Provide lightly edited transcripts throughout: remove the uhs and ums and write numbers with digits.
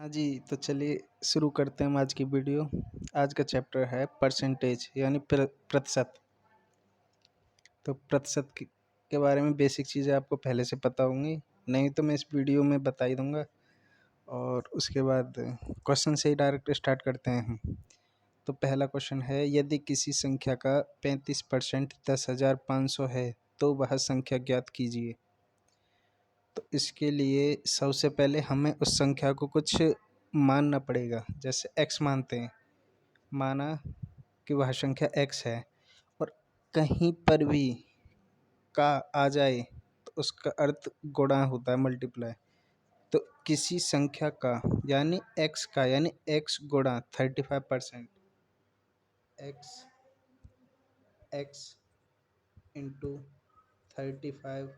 हाँ जी, तो चलिए शुरू करते हैं हम आज की वीडियो। आज का चैप्टर है परसेंटेज यानी प्रतिशत। तो प्रतिशत के बारे में बेसिक चीज़ें आपको पहले से पता होंगी, नहीं तो मैं इस वीडियो में बता ही दूँगा। और उसके बाद क्वेश्चन से ही डायरेक्ट स्टार्ट करते हैं हम। तो पहला क्वेश्चन है, यदि किसी संख्या का 35% 10,500 है तो वह संख्या ज्ञात कीजिए। तो इसके लिए सबसे पहले हमें उस संख्या को कुछ मानना पड़ेगा। जैसे x मानते हैं, माना कि वह संख्या x है और कहीं पर भी का आ जाए तो उसका अर्थ गुणा होता है, मल्टीप्लाई। तो किसी संख्या का यानी x का यानी x गुणा 35%, x into 35,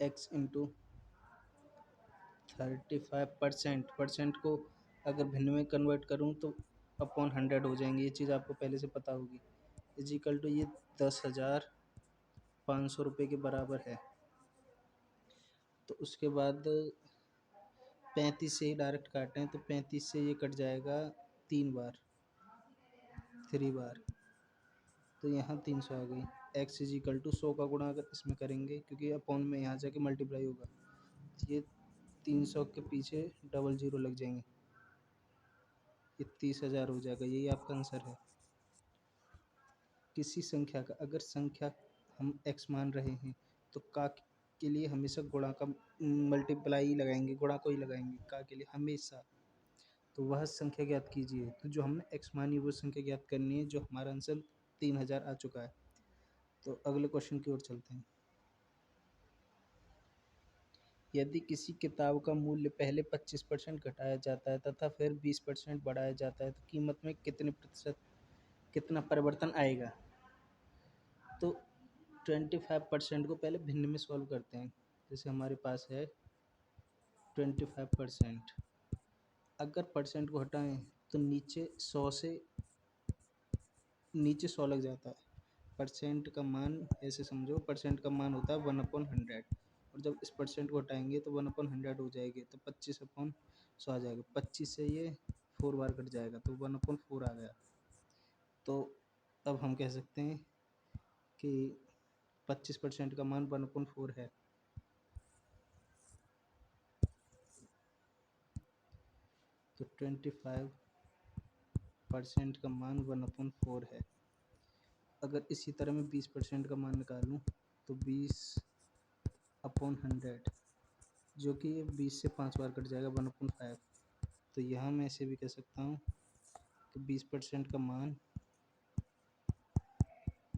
x into 35%। Percent को अगर भिन्न में कन्वर्ट करूँ तो अपॉन 100 हो जाएंगे। ये चीज़ आपको पहले से पता होगी। इजिकल टू ये 10,500 रुपये के बराबर है। तो उसके बाद 35 से ही डायरेक्ट काटें तो 35 से ये कट जाएगा 3 बार, 3 बार। तो यहाँ 300 आ गई। x इजिकल टू 100 का गुणा अगर इसमें करेंगे, क्योंकि अपॉन में यहाँ जाके मल्टीप्लाई होगा, ये 300 के पीछे डबल जीरो लग जाएंगे, ये 30,000 हो जाएगा। यही आपका आंसर है। किसी संख्या का अगर संख्या हम x मान रहे हैं तो का के लिए हमेशा गुणा का मल्टीप्लाई ही लगाएंगे, गुणा को ही लगाएंगे का के लिए हमेशा। तो वह संख्या ज्ञात कीजिए। तो जो हमने x मानी वो संख्या ज्ञात करनी है, जो हमारा आंसर 3,000 आ चुका है। तो अगले क्वेश्चन की ओर चलते हैं। यदि किसी किताब का मूल्य पहले 25% घटाया जाता है तथा फिर 20% बढ़ाया जाता है तो कीमत में कितने प्रतिशत कितना परिवर्तन आएगा। तो 25% को पहले भिन्न में सॉल्व करते हैं। जैसे हमारे पास है 25%, अगर परसेंट को हटाएं तो नीचे 100 से नीचे 100 लग जाता है। परसेंट का मान ऐसे समझो, परसेंट का मान होता है 1/100, और जब इस परसेंट को हटाएंगे तो 1/100 हो जाएगी। तो 25/100 आ जाएगा। 25 से ये 4 बार कट जाएगा तो 1/4 आ गया। तो अब हम कह सकते हैं कि 25% का मान 1/4 है। तो 25% का मान 1/4 है। अगर इसी तरह मैं 20% का मान निकालूं तो 20/100, जो कि 20 से 5 बार कट जाएगा 1/5। तो यहाँ मैं ऐसे भी कह सकता हूँ कि 20% का मान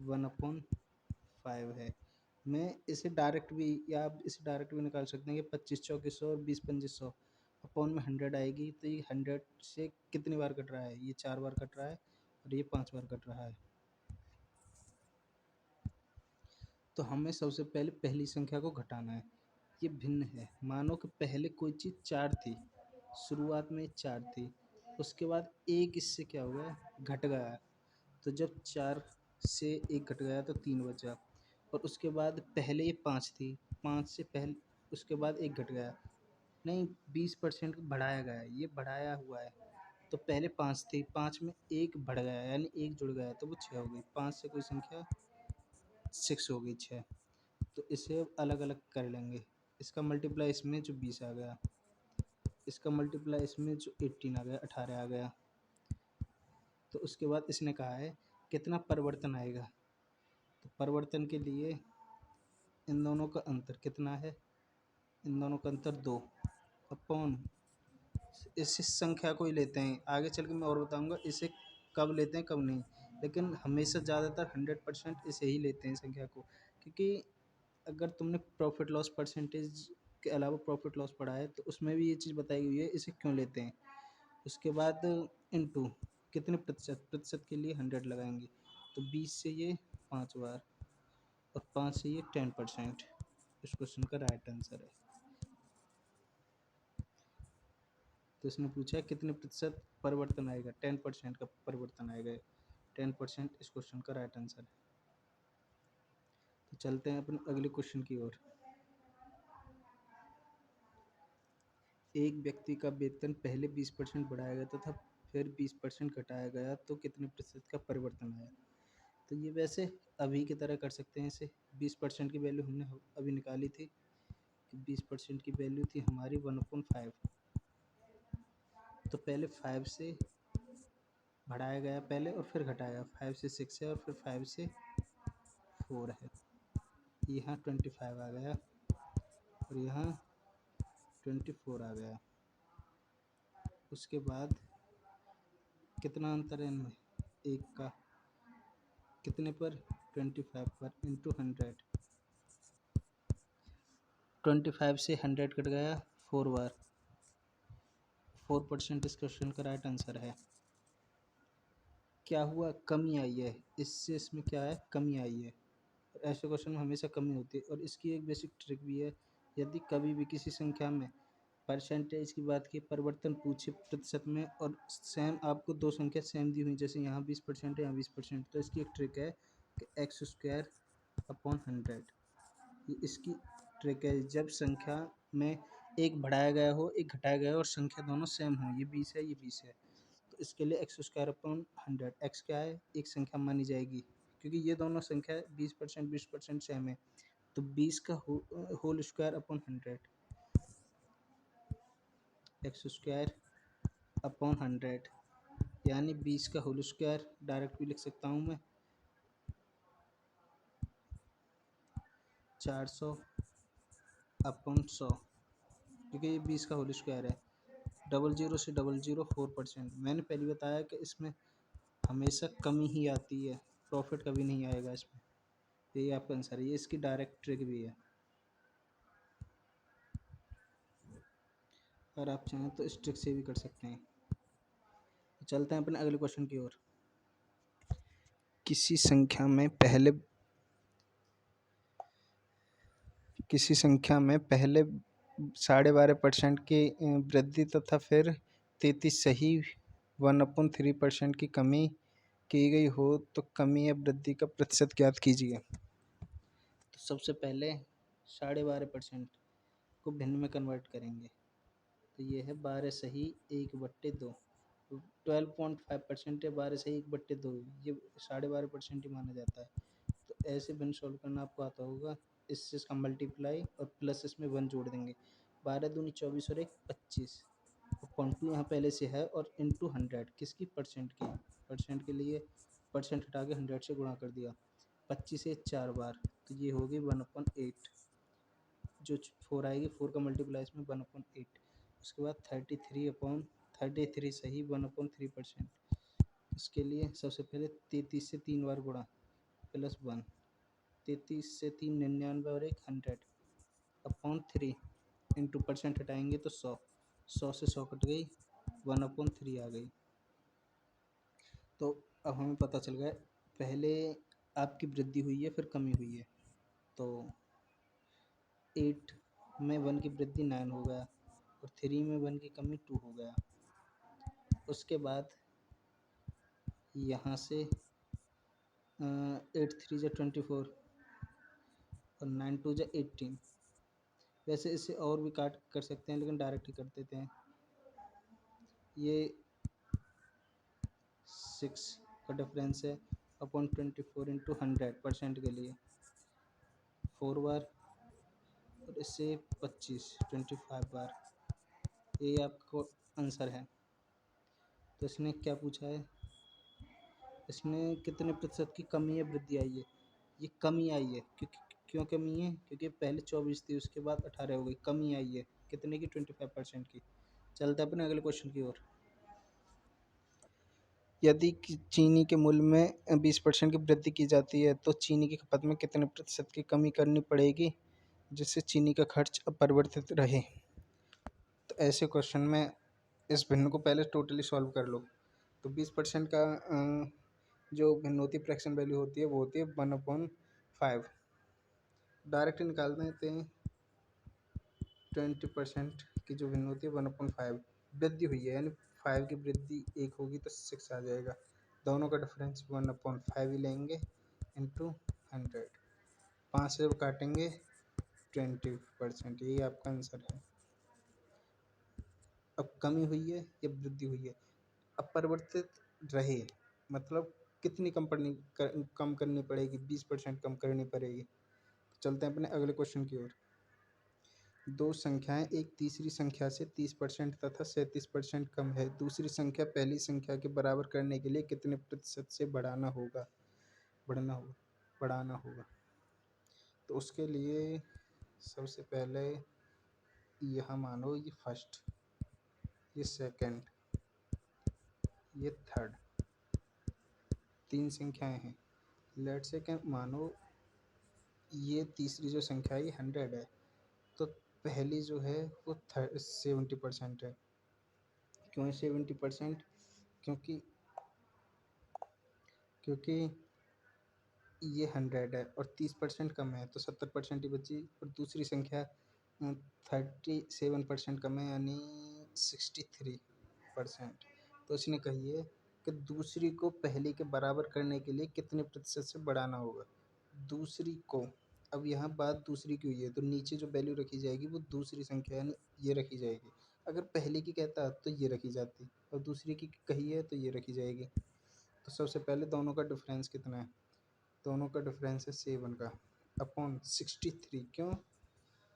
1/5 है। मैं इसे डायरेक्ट भी, या आप इसे डायरेक्ट भी निकाल सकते हैं कि 25 चौके 100 और 20 पंजे 100 अपॉन में 100 आएगी। तो ये 100 से कितनी बार कट रहा है, ये 4 बार कट रहा है और ये 5 बार कट रहा है। तो हमें सबसे पहले पहली संख्या को घटाना है। ये भिन्न है। मानो कि पहले कोई चीज़ 4 थी, शुरुआत में 4 थी, उसके बाद एक इससे क्या हो गया, घट गया। तो जब 4 से एक घट गया तो 3 बचा। और उसके बाद पहले ये 5 थी, 5 से पहले उसके बाद एक घट गया, नहीं 20% बढ़ाया गया है, ये बढ़ाया हुआ है। तो पहले 5 थी, 5 में एक बढ़ गया यानी एक जुड़ गया तो वो 6 हो गई। 5 से कोई संख्या 6 हो गई, 6। तो इसे अब अलग अलग कर लेंगे। इसका मल्टीप्लाई इसमें जो 20 आ गया, इसका मल्टीप्लाई इसमें जो 18 आ गया, 18 आ गया। तो उसके बाद इसने कहा है कितना परिवर्तन आएगा। तो परिवर्तन के लिए इन दोनों का अंतर कितना है, इन दोनों का अंतर 2 अपॉन, इस संख्या को ही लेते हैं। आगे चल के मैं और बताऊंगा इसे कब लेते हैं कब नहीं, लेकिन हमेशा ज़्यादातर 100% इसे ही लेते हैं संख्या को। क्योंकि अगर तुमने प्रॉफिट लॉस परसेंटेज के अलावा प्रॉफिट लॉस पढ़ा है तो उसमें भी ये चीज़ बताई हुई है इसे क्यों लेते हैं। उसके बाद इनटू कितने प्रतिशत, प्रतिशत के लिए 100 लगाएंगे। तो 20 से ये 5 बार और 5 से ये 10%। इस क्वेश्चन का राइट आंसर है। तो इसने पूछा है कितने प्रतिशत परिवर्तन आएगा, 10% का परिवर्तन आएगा। 10% इस क्वेश्चन का राइट आंसर है। तो चलते हैं अपने अगले क्वेश्चन की ओर। एक व्यक्ति का वेतन पहले 20% बढ़ाया गया तथा फिर 20% घटाया गया तो कितने प्रतिशत का परिवर्तन आया। तो ये वैसे अभी की तरह कर सकते हैं इसे। 20% की वैल्यू हमने अभी निकाली थी। 20% की वैल्यू थी हमारी 1/5। तो पहले 5 से बढ़ाया गया पहले और फिर घटाया। 5 से 6 है और फिर 5 से 4 है। यहाँ 25 आ गया और यहाँ 24 आ गया। उसके बाद कितना अंतर है इनमें, एक का कितने पर, 25 पर, इंटू 100। 25 से 100 कट गया 4 बार। 4% इस क्वेश्चन का राइट आंसर है। क्या हुआ, कमी आई है, इससे इसमें क्या है, कमी आई है। और ऐसे क्वेश्चन में हमेशा कमी होती है। और इसकी एक बेसिक ट्रिक भी है। यदि कभी भी किसी संख्या में परसेंटेज की बात की, परिवर्तन पूछे प्रतिशत में, और सेम आपको दो संख्या सेम दी हुई, जैसे यहाँ 20% है यहाँ 20%, तो इसकी एक ट्रिक है कि x² अपॉन 100। ये इसकी ट्रिक है। जब संख्या में एक बढ़ाया गया हो एक घटाया गया हो और संख्या दोनों सेम हो, ये 20 है ये 20 है, तो इसके लिए x² अपॉन 100। x क्या है, एक संख्या मानी जाएगी, क्योंकि ये दोनों संख्या 20% सेम है। तो 20 का whole square upon 100, x² upon 100, यानी 20 का होल स्क्वायर डायरेक्ट भी लिख सकता हूँ मैं, 400/100, क्योंकि ये 20 का होल स्क्वायर है। 00 से 00 4%। मैंने पहले बताया कि इसमें हमेशा कमी ही आती है, प्रॉफिट कभी नहीं आएगा इसमें। यही आपका आंसर है। ये इसकी डायरेक्ट ट्रिक भी है। और आप चाहें तो इस ट्रिक से भी कर सकते हैं। तो चलते हैं अपने अगले क्वेश्चन की ओर। किसी संख्या में पहले 12.5% की वृद्धि तथा फिर 33 सही 1/3% की कमी की गई हो तो कमी या वृद्धि का प्रतिशत ज्ञात कीजिए। तो सबसे पहले 12.5% को भिन्न में कन्वर्ट करेंगे। तो ये है 12 सही 1/2। 12.5% है, 12 सही 1/2, ये 12.5% ही माना जाता है। तो ऐसे भिन्न सॉल्व करना आपको आता होगा। इससे इसका मल्टीप्लाई और प्लस इसमें 1 जोड़ देंगे। 12 दूनी 24 और 1 25। पॉइंट टू यहाँ पहले से है और इंटू 100 किसकी, परसेंट की। परसेंट के लिए परसेंट हटा के 100 से गुणा कर दिया। 25 से 4 बार, तो ये होगी 1/8। जो 4 आएगी, 4 का मल्टीप्लाई इसमें 1/8। उसके बाद 33 सही 1/3%। इसके लिए सबसे पहले 33 से 3 बार गुणा प्लस 1। 33 से 3 99 और 1 100/3 इंटू परसेंट हटाएंगे तो 100। 100 से 100 कट गई, 1/3 आ गई। तो अब हमें पता चल गया पहले आपकी वृद्धि हुई है फिर कमी हुई है। तो 8 में 1 की वृद्धि 9 हो गया और 3 में 1 की कमी 2 हो गया। उसके बाद यहाँ से 8 3 = 24 और 9 2 = 18। वैसे इसे और भी काट कर सकते हैं, लेकिन डायरेक्ट ही कर देते हैं। ये 6 का डिफरेंस है अपॉन 24 इंटू 100% के लिए 4 बार, और इससे 25 बार। ये आपको आंसर है। तो इसने क्या पूछा है, इसमें कितने प्रतिशत की कमी या वृद्धि आई है। ये कमी आई है, क्यों कमी है, क्योंकि पहले 24 थी उसके बाद 18 हो गई, कमी आई है कितने की, 25% की। चलते अपने अगले क्वेश्चन की ओर। यदि चीनी के मूल्य में 20% की वृद्धि की जाती है तो चीनी की खपत में कितने प्रतिशत की कमी करनी पड़ेगी जिससे चीनी का खर्च अपरिवर्तित रहे। तो ऐसे क्वेश्चन में इस भिन्न को पहले टोटली सॉल्व कर लो। तो 20% का जो भिन्नोती फ्रैक्शन वैल्यू होती है वो होती है 1/5। डायरेक्ट निकाल देते हैं। 20% की जो भिन्न होती है 1/5 वृद्धि हुई है, यानी 5 की वृद्धि 1 होगी तो 6 आ जाएगा। दोनों का डिफरेंस 1/5 ही लेंगे इंटू 100। 5 से काटेंगे 20%, यही आपका आंसर है। अब कमी हुई है या वृद्धि हुई है? अपरिवर्तित रहे मतलब कितनी कम करनी पड़ेगी? 20% कम करनी पड़ेगी। चलते हैं अपने अगले क्वेश्चन की ओर। दो संख्याएं एक तीसरी संख्या से 30% तथा 37% कम है। दूसरी संख्या पहली संख्या के बराबर करने के लिए कितने प्रतिशत से बढ़ना होगा बढ़ाना होगा? तो उसके लिए सबसे पहले यह मानो ये फर्स्ट, ये सेकंड, ये थर्ड, तीन संख्याएं हैं। लेट्स से क्या मानो ये तीसरी जो संख्या है ये 100 है, तो पहली जो है वो 70% है। क्यों 70%? क्योंकि क्योंकि ये 100 है और 30% कम है तो 70% ही बची। और दूसरी संख्या 37% कम है यानी 63%। तो उसने कही है कि दूसरी को पहली के बराबर करने के लिए कितने प्रतिशत से बढ़ाना होगा? दूसरी को, अब यहाँ बात दूसरी की हुई है तो नीचे जो वैल्यू रखी जाएगी वो दूसरी संख्या यानी ये रखी जाएगी। अगर पहले की कहता तो ये रखी जाती और दूसरी की कही है तो ये रखी जाएगी। तो सबसे पहले दोनों का डिफरेंस कितना है? दोनों का डिफरेंस है 7 का अपॉन 63। क्यों?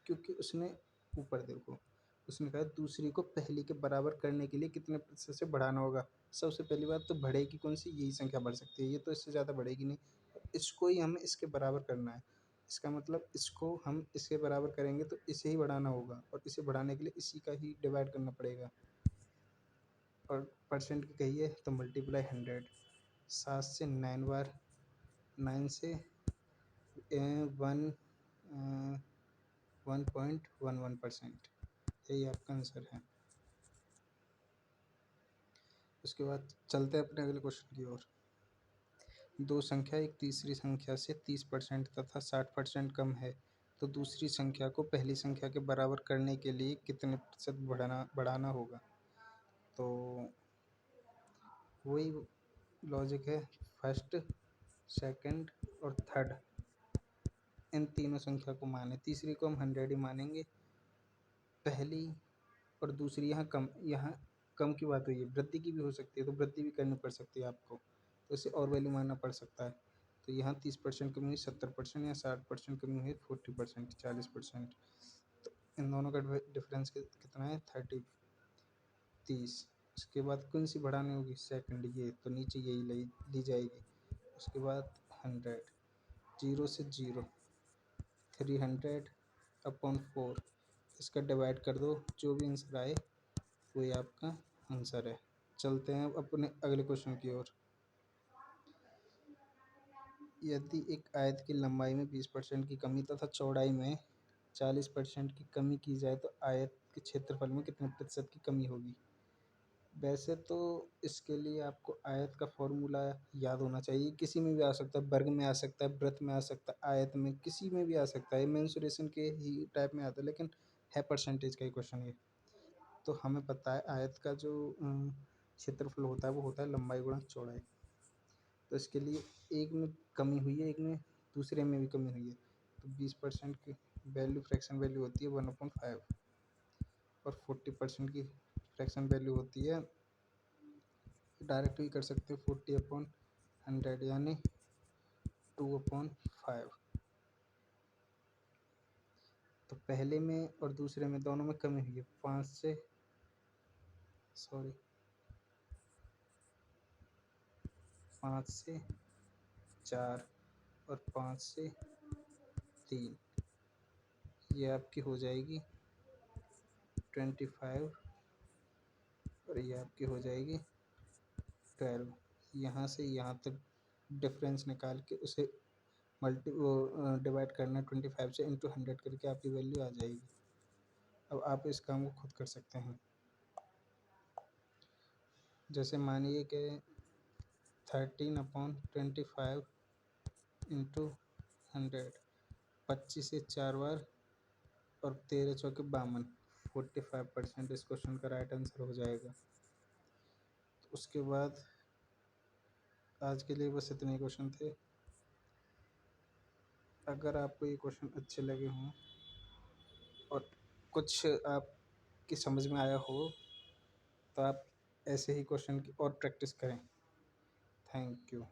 क्योंकि उसने ऊपर देखो, उसने कहा दूसरी को पहली के बराबर करने के लिए कितने प्रतिशत से बढ़ाना होगा। सबसे पहली बात तो बढ़ेगी कौन सी? यही संख्या बढ़ सकती है, ये तो इससे ज़्यादा बढ़ेगी नहीं। इसको ही हमें इसके बराबर करना है। इसका मतलब इसको हम इसके बराबर करेंगे तो इसे ही बढ़ाना होगा और इसे बढ़ाने के लिए इसी का ही डिवाइड करना पड़ेगा। और परसेंट की कहिए तो मल्टीप्लाई 100। 7 से 9 बार, 9 से 1.11%। यही आपका आंसर है। उसके बाद चलते हैं अपने अगले क्वेश्चन की ओर। दो संख्या एक तीसरी संख्या से 30% तथा 60% कम है तो दूसरी संख्या को पहली संख्या के बराबर करने के लिए कितने प्रतिशत बढ़ाना होगा? तो वही लॉजिक है, फर्स्ट, सेकंड और थर्ड इन तीनों संख्या को माने। तीसरी को हम 100 ही मानेंगे। पहली और दूसरी, यहाँ कम की बात हुई है, वृद्धि की भी हो सकती है तो वृद्धि भी करनी पड़ सकती है आपको, तो इसे और वैल्यू मानना पड़ सकता है। तो यहाँ 30% कमी हुई, 70% या 60% कमी हुई, 40%, 40%। तो इन दोनों का डिफरेंस कितना है? 30। उसके बाद कौन सी बढ़ानी होगी? सेकंड, ये तो नीचे यही ली जाएगी। उसके बाद 100, 0 से 0, 300 अपॉन 4। इसका डिवाइड कर दो, जो भी आंसर आए वही आपका आंसर है। चलते हैं अब अपने अगले क्वेश्चन की ओर। यदि एक आयत की लंबाई में 20% की कमी तथा चौड़ाई में 40% की कमी की जाए तो आयत के क्षेत्रफल में कितने प्रतिशत की कमी होगी? वैसे तो इसके लिए आपको आयत का फॉर्मूला याद होना चाहिए। किसी में भी आ सकता है, वर्ग में आ सकता है, वृत्त में आ सकता है, आयत में, किसी में भी आ सकता है। मेंसुरेशन के ही टाइप में आता है लेकिन है परसेंटेज का ही क्वेश्चन ये। तो हमें पता है आयत का जो क्षेत्रफल होता है वो होता है लंबाई गुणा चौड़ाई। तो इसके लिए एक में कमी हुई है, एक में दूसरे में भी कमी हुई है। तो 20% की वैल्यू, फ्रैक्शन वैल्यू होती है 1/5 और 40% की फ्रैक्शन वैल्यू होती है, डायरेक्ट भी कर सकते हो, 40/100 यानी 2/5। तो पहले में और दूसरे में दोनों में कमी हुई है, 5 से 4 और 5 से 3, ये आपकी हो जाएगी 25 और ये आपकी हो जाएगी 12। यहाँ से यहाँ तक डिफरेंस निकाल के उसे डिवाइड करना है 25 से, इंटू 100 करके आपकी वैल्यू आ जाएगी। अब आप इस काम को खुद कर सकते हैं। जैसे मानिए कि 13/25 इंटू 100, 25 से 4 बार और 13 चौके 52, 45% इस क्वेश्चन का राइट आंसर हो जाएगा। तो उसके बाद आज के लिए बस इतने क्वेश्चन थे। अगर आपको ये क्वेश्चन अच्छे लगे हों और कुछ आपकी समझ में आया हो तो आप ऐसे ही क्वेश्चन की और प्रैक्टिस करें। Thank you.